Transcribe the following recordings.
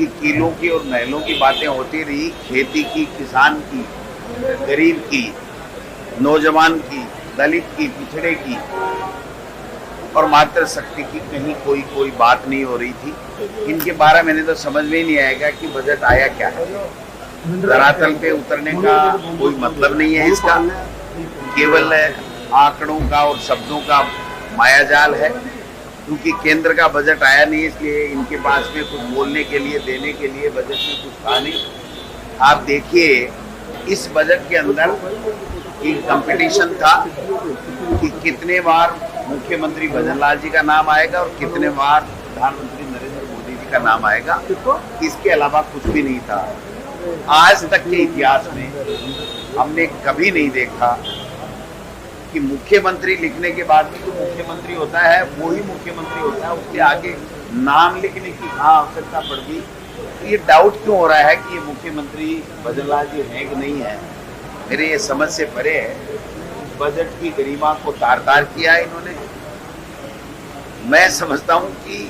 कि किलों की और महलों की बातें होती रही, खेती की, किसान की, गरीब की, नौजवान की, दलित की, पिछड़े की और मातृशक्ति की कहीं कोई बात नहीं हो रही थी। इनके 12 महीने तो समझ में ही नहीं आएगा कि बजट आया क्या है। धरातल पे उतरने का कोई मतलब नहीं है इसका, केवल आंकड़ों का और शब्दों का मायाजाल है। क्योंकि केंद्र का बजट आया नहीं, इसलिए इनके पास में कुछ बोलने के लिए, देने के लिए बजट में कुछ था नहीं। आप देखिए इस बजट के अंदर एक कंपटीशन था कि कितने बार मुख्यमंत्री भजन लाल जी का नाम आएगा और कितने बार प्रधानमंत्री नरेंद्र मोदी जी का नाम आएगा। इसके अलावा कुछ भी नहीं था। आज तक के इतिहास में हमने कभी नहीं देखा कि मुख्यमंत्री लिखने के बाद भी जो मुख्यमंत्री होता है वो ही मुख्यमंत्री होता है, उसके आगे नाम लिखने की कहाँ आवश्यकता पड़ गई। तो ये डाउट क्यों हो रहा है कि ये मुख्यमंत्री भजन लाल जी हैं कि नहीं है, मेरे ये समझ से परे है। बजट की गरिमा को तार-तार किया इन्होंने। मैं समझता हूँ कि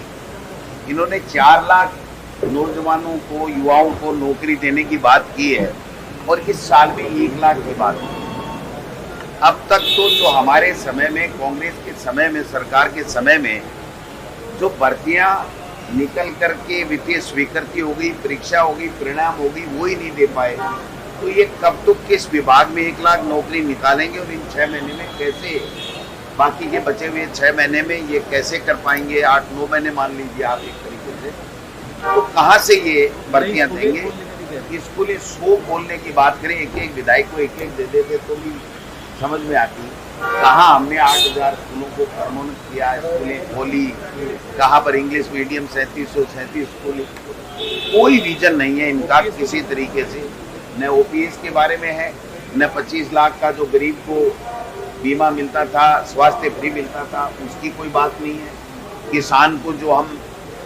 इन्होंने 4 लाख नौजवानों को, युवाओं को नौकरी देने की बात की है और इस साल में 1 लाख की बात की। अब तक तो जो हमारे समय में, कांग्रेस के समय में, सरकार के समय में जो भर्तियां निकल करके वित्तीय स्वीकृति हो गई, परीक्षा हो गई, परिणाम हो गई, वो ही नहीं दे पाए। तो ये कब तो किस विभाग में 1 लाख नौकरी निकालेंगे और इन 6 महीने में कैसे, बाकी के बचे हुए 6 महीने में ये कैसे कर पाएंगे? 8-9 महीने मान लीजिए आप एक तरीके से, तो कहाँ से ये भर्तियां देंगे? स्कूल 100 बोलने की बात करें, एक विधायक को एक दे देते तो भी समझ में आती। कहाँ हमने 8,000 स्कूलों को प्रोन्नत किया, स्कूलें खोली, कहाँ पर इंग्लिश मीडियम 3737 स्कूल। कोई विजन नहीं है इनका किसी तरीके से। न ओपीएस के बारे में है, न 25 लाख का जो गरीब को बीमा मिलता था, स्वास्थ्य फ्री मिलता था, उसकी कोई बात नहीं है। किसान को जो हम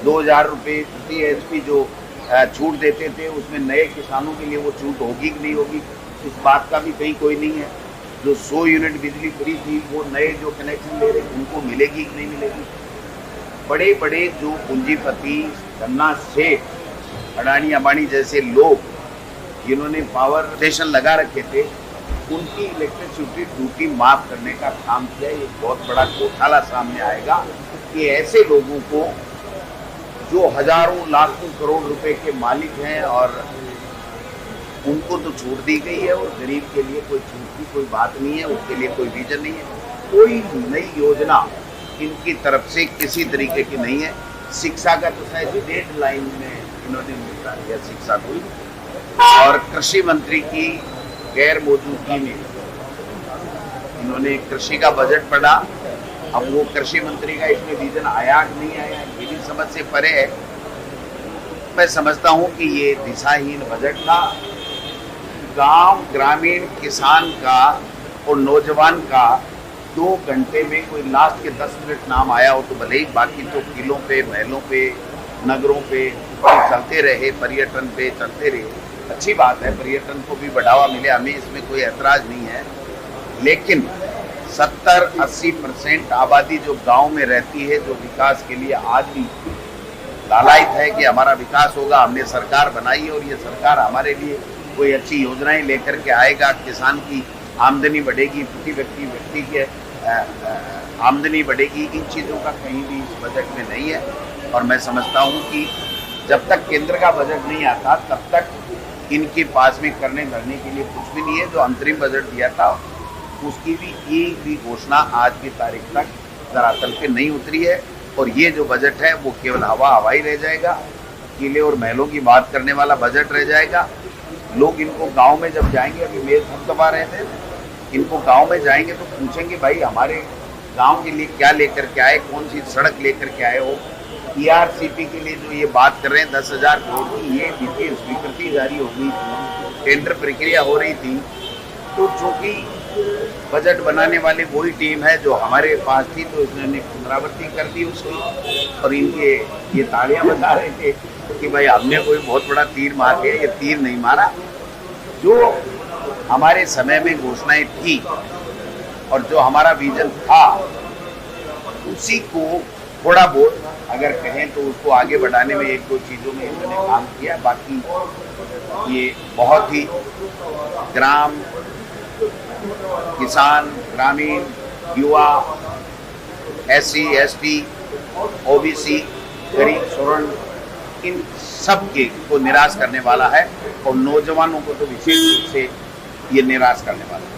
2,000 रुपये प्रति एचपी जो छूट देते थे, उसमें नए किसानों के लिए वो छूट होगी कि नहीं होगी, इस बात का भी कहीं कोई नहीं है। जो 100 यूनिट बिजली फ्री थी, वो नए जो कनेक्शन ले रहे उनको मिलेगी कि नहीं मिलेगी। बड़े बड़े जो पूंजीपति, धन्ना सेठ, अडानी अंबानी जैसे लोग जिन्होंने पावर स्टेशन लगा रखे थे, उनकी इलेक्ट्रिसिटी ड्यूटी माफ करने का काम किया। ये बहुत बड़ा घोटाला सामने आएगा कि ऐसे लोगों को जो हजारों लाखों करोड़ रुपए के मालिक हैं और उनको तो छूट दी गई है और गरीब के लिए कोई छूट की कोई बात नहीं है, उसके लिए कोई विजन नहीं है, कोई नई योजना इनकी तरफ से किसी तरीके की नहीं है। शिक्षा का तो शायद डेडलाइन में इन्होंने निपटा दिया शिक्षा को, और कृषि मंत्री की गैर मौजूदगी में इन्होंने कृषि का बजट पढ़ा। अब वो कृषि मंत्री का इसमें विजन आया कि नहीं आया, ये भी समझ से परे है। मैं समझता हूँ कि ये दिशाहीन बजट था। गांव ग्रामीण किसान का और नौजवान का 2 घंटे में कोई लास्ट के 10 मिनट नाम आया हो तो भले ही, बाकी तो किलों पे, महलों पे, नगरों पे चलते रहे, पर्यटन पे चलते रहे। अच्छी बात है, पर्यटन को भी बढ़ावा मिले, हमें इसमें कोई ऐतराज नहीं है। लेकिन 70-80% आबादी जो गांव में रहती है, जो विकास के लिए आज भी लालायित है कि हमारा विकास होगा, हमने सरकार बनाई और ये सरकार हमारे लिए कोई अच्छी योजनाएं लेकर के आएगा, किसान की आमदनी बढ़ेगी, प्रति व्यक्ति के आमदनी बढ़ेगी, इन चीज़ों का कहीं भी इस बजट में नहीं है। और मैं समझता हूँ कि जब तक केंद्र का बजट नहीं आता तब तक इनके पास में करने धरने के लिए कुछ भी नहीं है। जो अंतरिम बजट दिया था उसकी भी एक भी घोषणा आज की तारीख तक धरातल पे नहीं उतरी है, और ये जो बजट है वो केवल हवा ही रह जाएगा, किले और महलों की बात करने वाला बजट रह जाएगा। लोग इनको गांव में जब जाएंगे, अभी मेरे हम दबा रहे थे, इनको गांव में जाएंगे तो पूछेंगे भाई हमारे गांव के लिए क्या लेकर के आए, कौन सी सड़क लेकर के आए हो। ईआरसीपी के लिए जो ये बात कर रहे हैं 10,000 करोड़ की, ये वित्तीय स्वीकृति जारी हो गई थी, टेंडर प्रक्रिया हो रही थी। तो चूंकि बजट बनाने वाले वही टीम है जो हमारे पास थी, तो इसने पुनरावृत्ति कर दी उसकी, और इनके ये तालियां बजा रहे थे कि भाई हमने कोई बहुत बड़ा तीर मार दिया। ये तीर नहीं मारा, जो हमारे समय में घोषणाएं थी और जो हमारा विजन था उसी को थोड़ा बहुत अगर कहें तो उसको आगे बढ़ाने में एक दो चीज़ों में इन्होंने काम किया। बाकी ये बहुत ही ग्राम, किसान, ग्रामीण, युवा, SC, ST, OBC, गरीब, स्वर्ण, इन सब के को निराश करने वाला है और नौजवानों को तो विशेष रूप से ये निराश करने वाला है।